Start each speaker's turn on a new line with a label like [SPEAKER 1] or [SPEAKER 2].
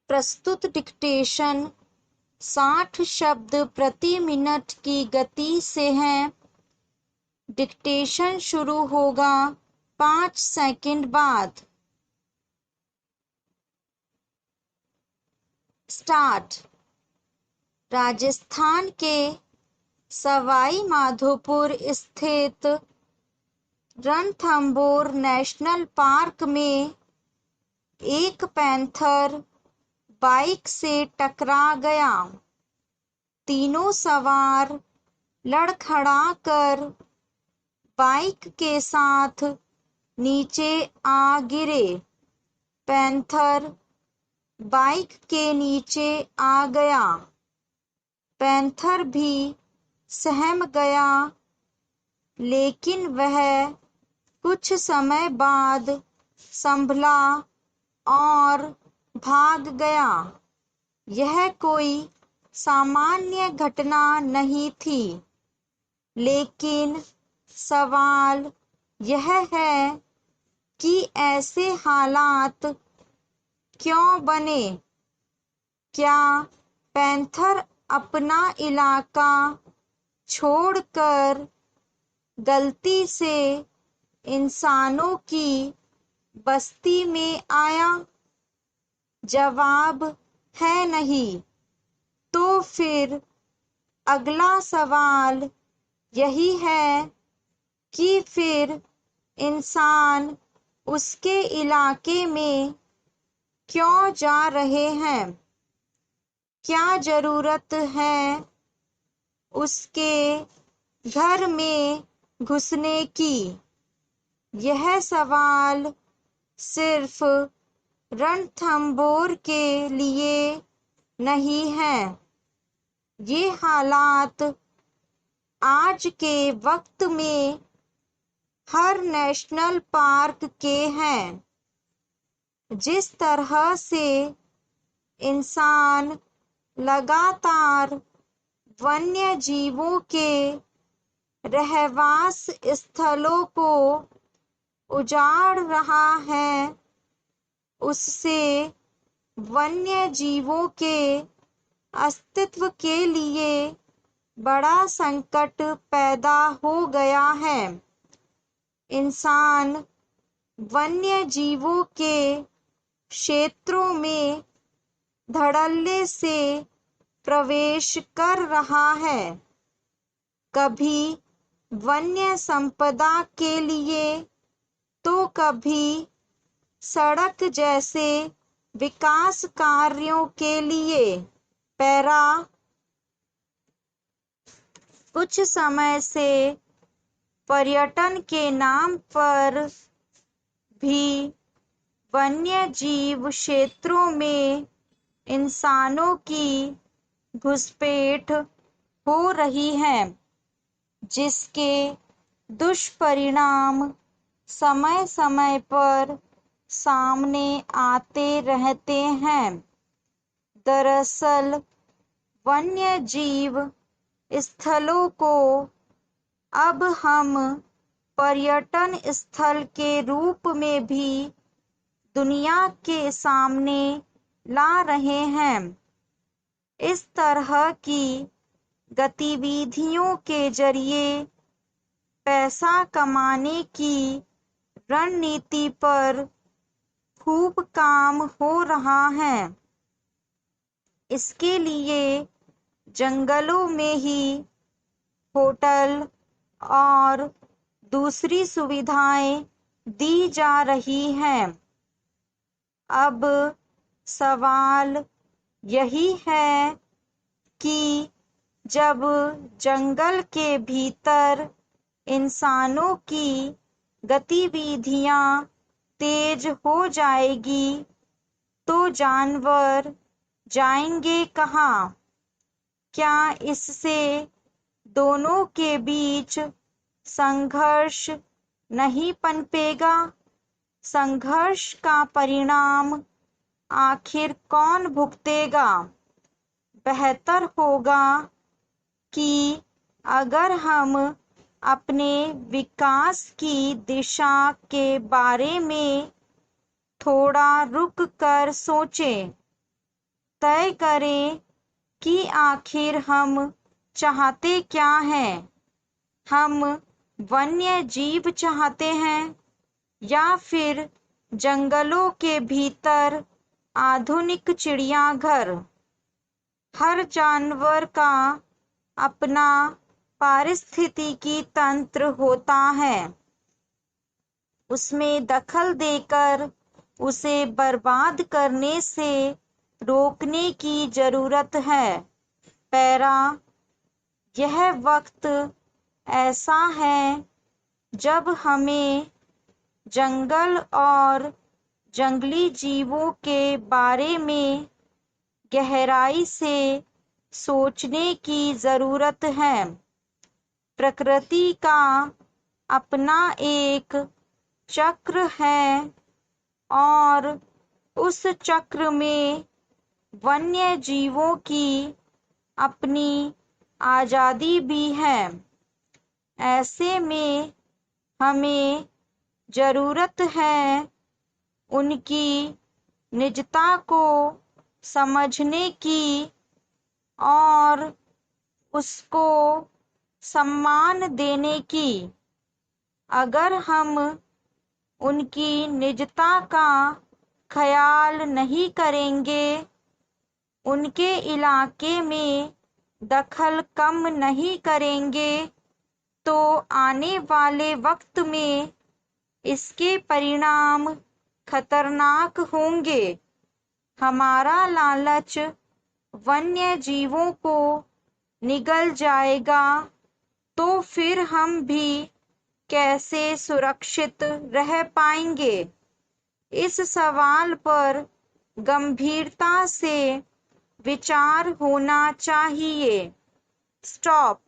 [SPEAKER 1] प्रस्तुत डिक्टेशन 60 शब्द प्रति मिनट की गति से है। डिक्टेशन शुरू होगा 5 सेकंड बाद। स्टार्ट। राजस्थान के सवाई माधोपुर स्थित रणथंभौर नेशनल पार्क में एक पैंथर बाइक से टकरा गया। तीनों सवार लड़खड़ाकर बाइक के साथ नीचे आ गिरे। पैंथर बाइक के नीचे आ गया। पैंथर भी सहम गया, लेकिन वह कुछ समय बाद संभला और भाग गया। यह कोई सामान्य घटना नहीं थी, लेकिन सवाल यह है कि ऐसे हालात क्यों बने? क्या पैंथर अपना इलाका छोड़कर गलती से इंसानों की बस्ती में आया? जवाब है नहीं। तो फिर अगला सवाल यही है कि फिर इंसान उसके इलाके में क्यों जा रहे हैं? क्या जरूरत है उसके घर में घुसने की? यह सवाल सिर्फ रणथंभौर के लिए नहीं है। ये हालात आज के वक्त में हर नेशनल पार्क के हैं। जिस तरह से इंसान लगातार वन्य जीवों के रहवास स्थलों को उजाड़ रहा है, उससे वन्य जीवों के अस्तित्व के लिए बड़ा संकट पैदा हो गया है। इंसान वन्य जीवों के क्षेत्रों में धड़ल्ले से प्रवेश कर रहा है। कभी वन्य संपदा के लिए, तो कभी सड़क जैसे विकास कार्यों के लिए। पैरा। कुछ समय से पर्यटन के नाम पर भी वन्य जीव क्षेत्रों में इंसानों की घुसपैठ हो रही है, जिसके दुष्परिणाम समय समय पर सामने आते रहते हैं। दरअसल वन्य जीव स्थलों को अब हम पर्यटन स्थल के रूप में भी दुनिया के सामने ला रहे हैं। इस तरह की गतिविधियों के जरिए पैसा कमाने की रणनीति पर खूब काम हो रहा है। इसके लिए जंगलों में ही होटल और दूसरी सुविधाएं दी जा रही हैं। अब सवाल यही है कि जब जंगल के भीतर इंसानों की गतिविधियां तेज हो जाएगी, तो जानवर जाएंगे कहाँ? क्या इससे दोनों के बीच संघर्ष नहीं पनपेगा? संघर्ष का परिणाम आखिर कौन भुगतेगा? बेहतर होगा कि अगर हम अपने विकास की दिशा के बारे में थोड़ा रुक कर सोचें, तय करें कि आखिर हम चाहते क्या हैं। हम वन्य जीव चाहते हैं या फिर जंगलों के भीतर आधुनिक चिड़ियाघर। हर जानवर का अपना पारिस्थितिकी तंत्र होता है। उसमें दखल देकर उसे बर्बाद करने से रोकने की जरूरत है। पैरा, यह वक्त ऐसा है जब हमें जंगल और जंगली जीवों के बारे में गहराई से सोचने की जरूरत है। प्रकृति का अपना एक चक्र है और उस चक्र में वन्य जीवों की अपनी आजादी भी है। ऐसे में हमें जरूरत है उनकी निजता को समझने की और उसको सम्मान देने की। अगर हम उनकी निजता का ख्याल नहीं करेंगे, उनके इलाके में दखल कम नहीं करेंगे, तो आने वाले वक्त में इसके परिणाम खतरनाक होंगे। हमारा लालच वन्य जीवों को निगल जाएगा, तो फिर हम भी कैसे सुरक्षित रह पाएंगे। इस सवाल पर गंभीरता से विचार होना चाहिए। स्टॉप।